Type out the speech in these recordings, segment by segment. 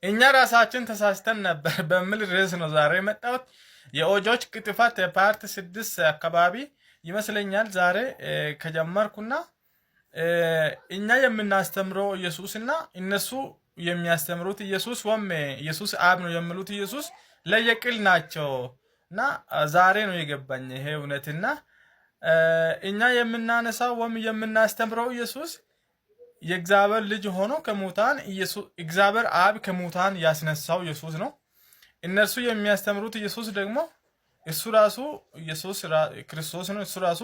እኛ ራሳችን ተሳስተን ነበር በሚል ርዕስ ነው ዛሬ የመጣሁት። የኦጆች ቅጥፈት ፓርት 6 አካባቢ ይመስለኛል ዛሬ ከጀመርኩና እኛ የምናስተምረው ኢየሱስና እነሱ የሚያስተምሩት ኢየሱስ ወም ኢየሱስ አብ ነው የሚሉት ኢየሱስ ለየቅል ናቸው እና ዛሬ ነው የገባኝ ይሄ እውነትና እኛ የምናነሳው ወም የምናስተምረው ኢየሱስ የእግዚአብሔር ልጅ ሆኖ ከሙታን ኢየሱስ እግዚአብሔር አብ ከሙታን ያስነሳው ኢየሱስ ነው። እነሱ የሚያስተምሩት ኢየሱስ ደግሞ እሱ ራሱ ኢየሱስ ክርስቶስ ነው። እሱ ራሱ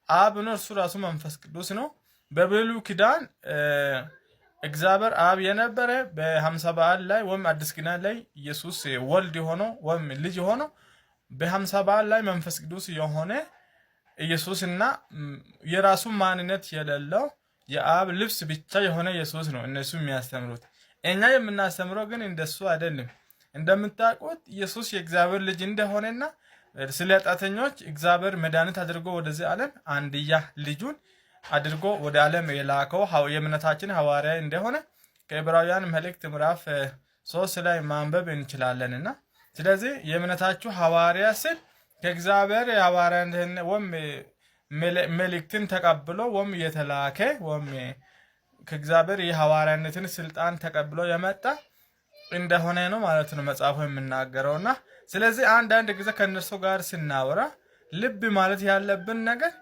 አብ ነው። እሱ ራሱ መንፈስ ቅዱስ ነው። በብሉይ ኪዳን እግዚአብሔር አብ የነበረ በ50 በዓል ላይ ወይም አዲስ ኪዳን ላይ ኢየሱስ ወልድ ሆኖ ወይም ልጅ ሆኖ በ50 በዓል ላይ መንፈስ ቅዱስ የሆነ ኢየሱስና የራሱ ማንነት የሌለው የአብ ልብስ ብቻ የሆነ ኢየሱስ ነው እነሱ የሚያስተምሩት። እኛ የምናስተምረው ግን እንደሱ አይደለም። እንደምታውቁት ኢየሱስ የእግዚአብሔር ልጅ እንደሆነና ስለ ኃጢአተኞች እግዚአብሔር መድኃኒት አድርጎ ወደዚህ ዓለም አንድያ ልጁን አድርጎ ወደ ዓለም የላከው የእምነታችን ሐዋርያ እንደሆነ ከዕብራውያን መልእክት ምዕራፍ 3 ላይ ማንበብ እንችላለንና ስለዚህ የእምነታችሁ ሐዋርያ ስል ከእግዚአብሔር ሐዋርያን ወም መልእክትን ተቀብሎ ወም የተላከ ወም ከእግዚአብሔር የሐዋርያነትን ስልጣን ተቀብሎ የመጣ እንደሆነ ነው ማለት ነው መጽሐፉ የሚናገረውና ስለዚህ አንድ ጊዜ ከነሱ ጋር ስናወራ ልብ ማለት ያለብን ነገር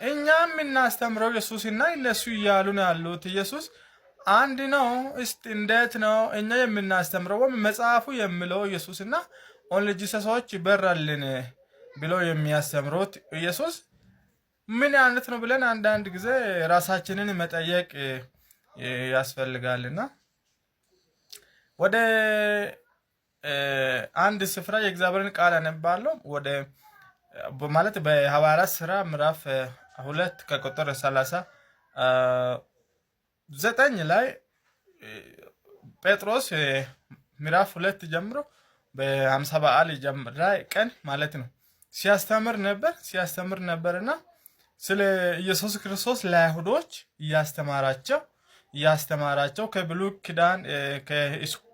እኛም እናስተምረው ኢየሱስና እነሱ እያሉ ነው ያሉት ኢየሱስ አንድ ነው። እስቲ እንዴት ነው እኛ የምናስተምረው ወም መጽሐፉ የሚለው ኢየሱስና ኦንሊ ጂሰሶች ይበራልን ብሎ የሚያስተምሩት ኢየሱስ ምን አይነት ነው ብለን አንድ ጊዜ ራሳችንን መጠየቅ ያስፈልጋልና ወደ አንድ ስፍራ የእግዚአብሔርን ቃል አነባለሁ። ወደ ማለት በሐዋርያት ሥራ ምዕራፍ 2 ከቁጥር 39 ላይ ጴጥሮስ ምዕራፍ 2 ጀምሮ በ50 በዓል ላይ ቀን ማለት ነው ሲያስተምር ነበርና ስለ ኢየሱስ ክርስቶስ ለአይሁዶች እያስተማራቸው ከብሉይ ኪዳን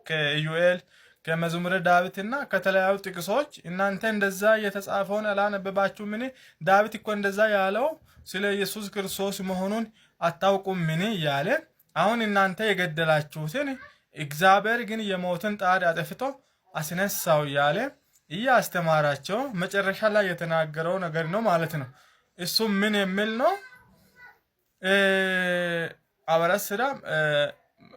ከኢዩኤል ከመዝሙረ ዳዊትና ከተለያዩ ጥቅሶች እናንተ እንደዛ የተጻፈውን አላነበባችሁ ምን? ዳዊት እኮ እንደዛ ያለው ስለ ኢየሱስ ክርስቶስ መሆኑን አታውቁም ምን? ያለ አሁን እናንተ የገደላችሁትን እግዚአብሔር ግን የሞትን ጣር አጥፍቶ አስነሳው ያለ እያስተማራቸው መጨረሻ ላይ የተናገረው ነገር ነው ማለት ነው። እሱ ምን የሚል ነው? ሐዋርያት ሥራ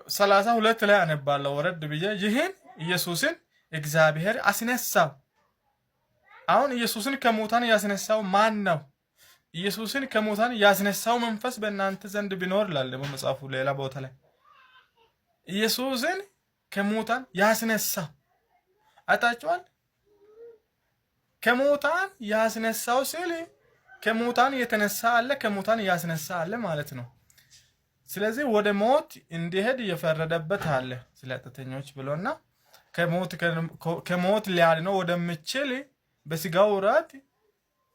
32 ላይ አነባለሁ ወረድ ብዬ ይህን ኢየሱስን እግዚአብሔር አስነሳው። አሁን ኢየሱስን ከሙታን ያስነሳው ማን ነው? ኢየሱስን ከሙታን ያስነሳው መንፈስ በእናንተ ዘንድ ቢኖር ይላል በመጽሐፉ ሌላ ቦታ ላይ ኢየሱስን ከሙታን ያስነሳው አጣጫዋል። ከሙታን ያስነሳው ሲል ከሙታን የተነሳ አለ፣ ከሙታን ያስነሳ አለ ማለት ነው። ስለዚህ ወደ ሞት እንዲሄድ የፈረደበት አለ ስለ ኃጢአተኞች ብሎና ከሞት ሊያድነው ወደሚችል በስጋው ራት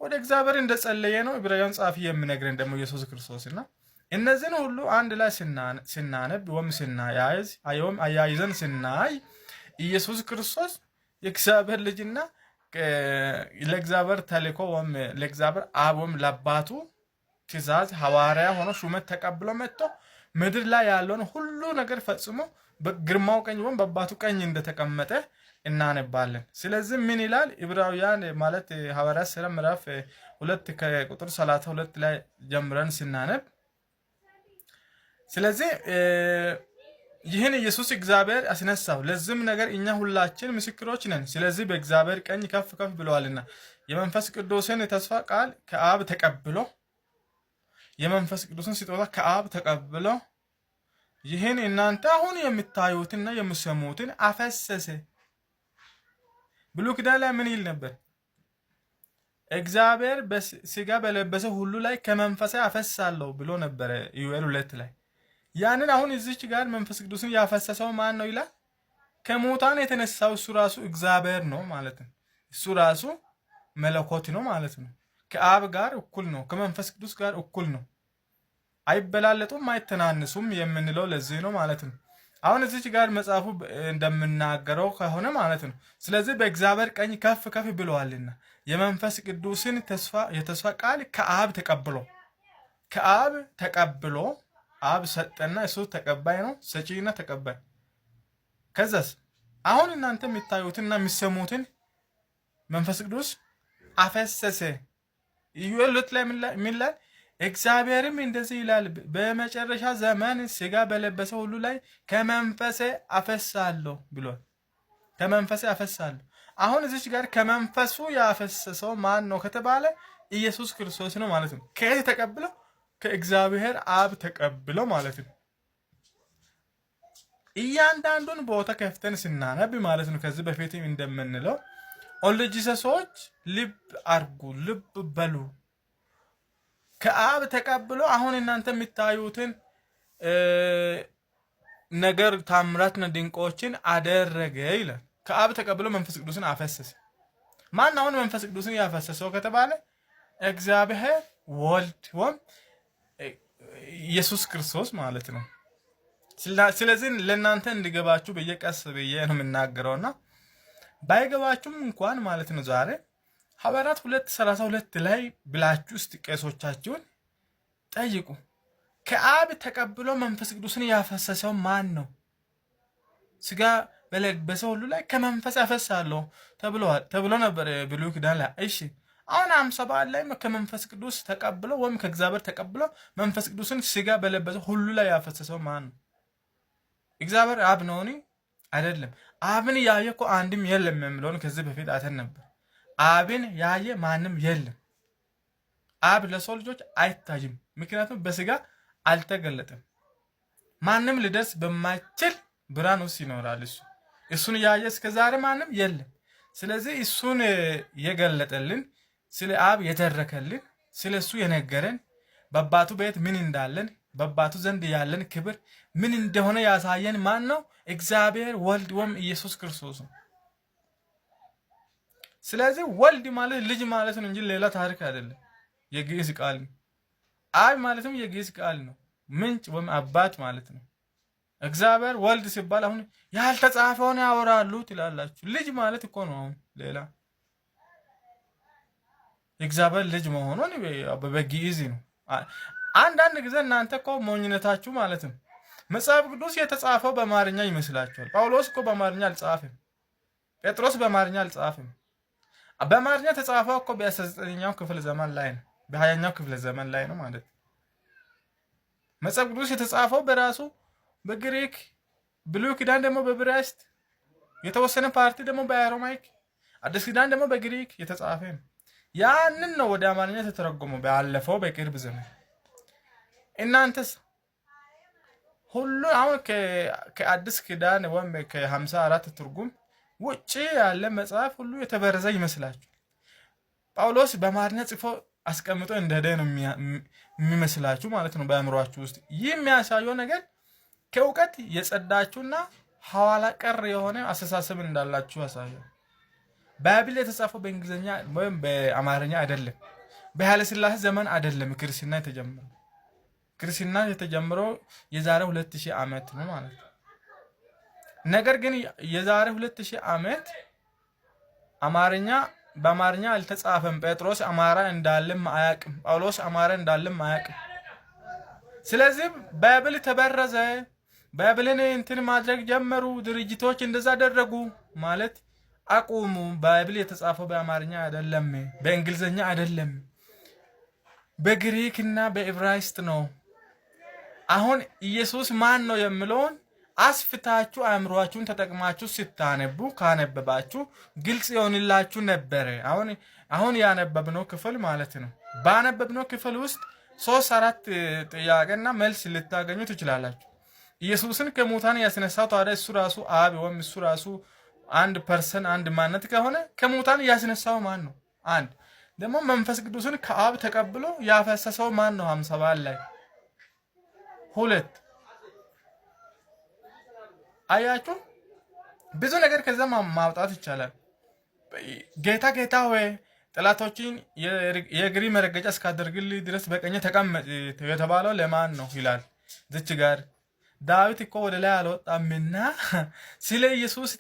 ወደ እግዚአብሔር እንደጸለየ ነው ዕብራውያን ጻፊ የሚነግረን ደግሞ ኢየሱስ ክርስቶስና እነዚህን ሁሉ አንድ ላይ ስናነብ ወም ስናያይዝ አያይዘን ስናይ ኢየሱስ ክርስቶስ የእግዚአብሔር ልጅና ለእግዚአብሔር ተልኮ ወም ለእግዚአብሔር አብ ወም ለአባቱ ትእዛዝ ሐዋርያ ሆኖ ሹመት ተቀብሎ መጥቶ ምድር ላይ ያለውን ሁሉ ነገር ፈጽሞ በግርማው ቀኝ ወም በአባቱ ቀኝ እንደተቀመጠ እናነባለን። ስለዚህ ምን ይላል ዕብራውያን ማለት ሐዋርያት ሥራ ምዕራፍ 2 ከቁጥር 32 ላይ ጀምረን ስናነብ ስለዚህ ይህን ኢየሱስ እግዚአብሔር አስነሳው፣ ለዚህም ነገር እኛ ሁላችን ምስክሮች ነን። ስለዚህ በእግዚአብሔር ቀኝ ከፍ ብለዋልና የመንፈስ ቅዱስን ተስፋ ቃል ከአብ ተቀብሎ የመንፈስ ቅዱስን ስጦታ ከአብ ተቀብሎ ይህን እናንተ አሁን የምታዩትና የምሰሙትን አፈሰሰ። ብሉይ ኪዳን ላይ ምን ይል ነበር? እግዚአብሔር በስጋ በለበሰ ሁሉ ላይ ከመንፈሴ አፈሳለሁ ብሎ ነበረ ኢዩኤል 2 ላይ። ያንን አሁን እዚች ጋር መንፈስ ቅዱስን ያፈሰሰው ማን ነው ይላል? ከሙታን የተነሳው እሱ ራሱ እግዚአብሔር ነው ማለት ነው። እሱ ራሱ መለኮት ነው ማለት ነው። ከአብ ጋር እኩል ነው፣ ከመንፈስ ቅዱስ ጋር እኩል ነው። አይበላለጡም አይተናነሱም የምንለው ለዚህ ነው ማለት ነው። አሁን እዚች ጋር መጽሐፉ እንደምናገረው ከሆነ ማለት ነው። ስለዚህ በእግዚአብሔር ቀኝ ከፍ ከፍ ብለዋልና የመንፈስ ቅዱስን የተስፋ ቃል ከአብ ተቀብሎ አብ ሰጠና እሱ ተቀባይ ነው፣ ሰጪና ተቀባይ። ከዛስ አሁን እናንተ የምታዩትና የሚሰሙትን መንፈስ ቅዱስ አፈሰሰ። ኢዩኤል 2 ላይ ምን ላይ እግዚአብሔርም እንደዚህ ይላል፣ በመጨረሻ ዘመን ስጋ በለበሰ ሁሉ ላይ ከመንፈሴ አፈሳለሁ ብሏል። ከመንፈሴ አፈሳለሁ። አሁን እዚች ጋር ከመንፈሱ ያፈሰሰው ማን ነው ከተባለ ኢየሱስ ክርስቶስ ነው ማለት ነው። ከየት ተቀብለው? ከእግዚአብሔር አብ ተቀብለው ማለት ነው። እያንዳንዱን ቦታ ከፍተን ስናነብ ማለት ነው ከዚህ በፊትም እንደምንለው ኦሎጂሰሶች ልብ አርጉ፣ ልብ በሉ። ከአብ ተቀብሎ አሁን እናንተ የምታዩትን ነገር ታምራትና ድንቆችን አደረገ ይላል። ከአብ ተቀብሎ መንፈስ ቅዱስን አፈሰሰ። ማን አሁን መንፈስ ቅዱስን ያፈሰሰው ከተባለ እግዚአብሔር ወልድ ወይም ኢየሱስ ክርስቶስ ማለት ነው። ስለዚህ ለእናንተ እንዲገባችሁ በየቀስ ብዬ ነው የምናገረውና ባይገባችሁም እንኳን ማለት ነው ዛሬ ሐዋርያት 2:32 ላይ ብላችሁ ውስጥ ቄሶቻችሁን ጠይቁ። ከአብ ተቀብሎ መንፈስ ቅዱስን ያፈሰሰው ማን ነው? ስጋ በለበሰ ሁሉ ላይ ከመንፈስ ያፈሳለሁ ተብሎ ነበር ብሉይ ኪዳን ላይ። እሺ አሁን 57 ላይ ከመንፈስ ቅዱስ ተቀብሎ ወይም ከእግዚአብሔር ተቀብሎ መንፈስ ቅዱስን ስጋ በለበሰ ሁሉ ላይ ያፈሰሰው ማን ነው? እግዚአብሔር አብ ነው አይደለም። አብን ያየ እኮ አንድም የለም የሚለውን ከዚህ በፊት አይተን ነበር። አብን ያየ ማንም የለም። አብ ለሰው ልጆች አይታይም፣ ምክንያቱም በስጋ አልተገለጠም። ማንም ሊደርስ በማይችል ብርሃን ውስጥ ይኖራል። እሱን ያየ እስከዛሬ ማንም የለም። ስለዚህ እሱን የገለጠልን፣ ስለ አብ የተረከልን፣ ስለ እሱ የነገረን፣ በአባቱ ቤት ምን እንዳለን፣ በአባቱ ዘንድ ያለን ክብር ምን እንደሆነ ያሳየን ማን ነው? እግዚአብሔር ወልድ ወይም ኢየሱስ ክርስቶስ ነው። ስለዚህ ወልድ ማለት ልጅ ማለት ነው እንጂ ሌላ ታሪክ አይደለም። የግዕዝ ቃል ነው። አብ ማለትም የግዕዝ ቃል ነው። ምንጭ ወይም አባት ማለት ነው። እግዚአብሔር ወልድ ሲባል አሁን ያልተጻፈውን ያወራሉ ትላላችሁ። ልጅ ማለት እኮ ነው። አሁን ሌላ እግዚአብሔር ልጅ መሆኑን በግዕዝ ነው። አንዳንድ ጊዜ እናንተ እኮ ሞኝነታችሁ ማለት ነው መጽሐፍ ቅዱስ የተጻፈው በአማርኛ ይመስላችኋል። ጳውሎስ እኮ በአማርኛ አልጻፈም። ጴጥሮስ በአማርኛ አልጻፈም። በአማርኛ ተጻፈው እኮ በ19ኛው ክፍለ ዘመን ላይ ነው፣ በ20ኛው ክፍለ ዘመን ላይ ነው ማለት ነው። መጽሐፍ ቅዱስ የተጻፈው በራሱ በግሪክ፣ ብሉይ ኪዳን ደግሞ በዕብራይስጥ፣ የተወሰነ ፓርቲ ደግሞ በአረማይክ፣ አዲስ ኪዳን ደግሞ በግሪክ የተጻፈ ነው። ያንን ነው ወደ አማርኛ ተተረጎመው ባለፈው በቅርብ ዘመን። እናንተስ ሁሉ አሁን ከአዲስ ኪዳን ወይም ከ54 ትርጉም ውጪ ያለ መጽሐፍ ሁሉ የተበረዘ ይመስላችሁ? ጳውሎስ በአማርኛ ጽፎ አስቀምጦ እንደሄደ ነው የሚመስላችሁ ማለት ነው በአእምሯችሁ ውስጥ። ይህ የሚያሳየው ነገር ከእውቀት የጸዳችሁና ሐዋላ ቀር የሆነ አስተሳሰብ እንዳላችሁ ያሳያል። ባይብል የተጻፈው በእንግሊዝኛ ወይም በአማርኛ አይደለም። በኃይለ ሥላሴ ዘመን አይደለም ክርስትና የተጀመረው። ክርስትና የተጀመረው የዛሬ 2000 ዓመት ነው ማለት ነው። ነገር ግን የዛሬ 2000 ዓመት በአማርኛ አልተጻፈም። ጴጥሮስ አማራ እንዳለም አያውቅም። ጳውሎስ አማራ እንዳለም አያውቅም። ስለዚህ ባይብል ተበረዘ። ባይብልን እንትን ማድረግ ጀመሩ። ድርጅቶች እንደዛ አደረጉ ማለት አቁሙ። ባይብል የተጻፈው በአማርኛ አይደለም፣ በእንግሊዝኛ አይደለም፣ በግሪክና በዕብራይስጥ ነው። አሁን ኢየሱስ ማን ነው የሚለውን አስፍታችሁ አእምሯችሁን ተጠቅማችሁ ስታነቡ ካነበባችሁ ግልጽ ይሆንላችሁ ነበር። አሁን ያነበብነው ክፍል ማለት ነው። ባነበብነው ክፍል ውስጥ 3-4 ጥያቄና መልስ ልታገኙ ትችላላችሁ። ኢየሱስን ከሙታን ያስነሳው ታዲያ እሱ ራሱ አብ ወይም እሱ ራሱ አንድ ፐርሰን አንድ ማንነት ከሆነ ከሙታን ያስነሳው ማን ነው? አንድ ደግሞ መንፈስ ቅዱስን ከአብ ተቀብሎ ያፈሰሰው ማን ነው? 57 ላይ 2 አያችሁ። ብዙ ነገር ከዛ ማውጣት ይቻላል። ጌታ ጌታ ሆይ ጠላቶችን የእግሪ መረገጫ እስካደርግልህ ድረስ በቀኝ ተቀመጥ የተባለው ለማን ነው ይላል። ዝች ጋር ዳዊት እኮ ወደ ላይ አልወጣምና ስለ ኢየሱስ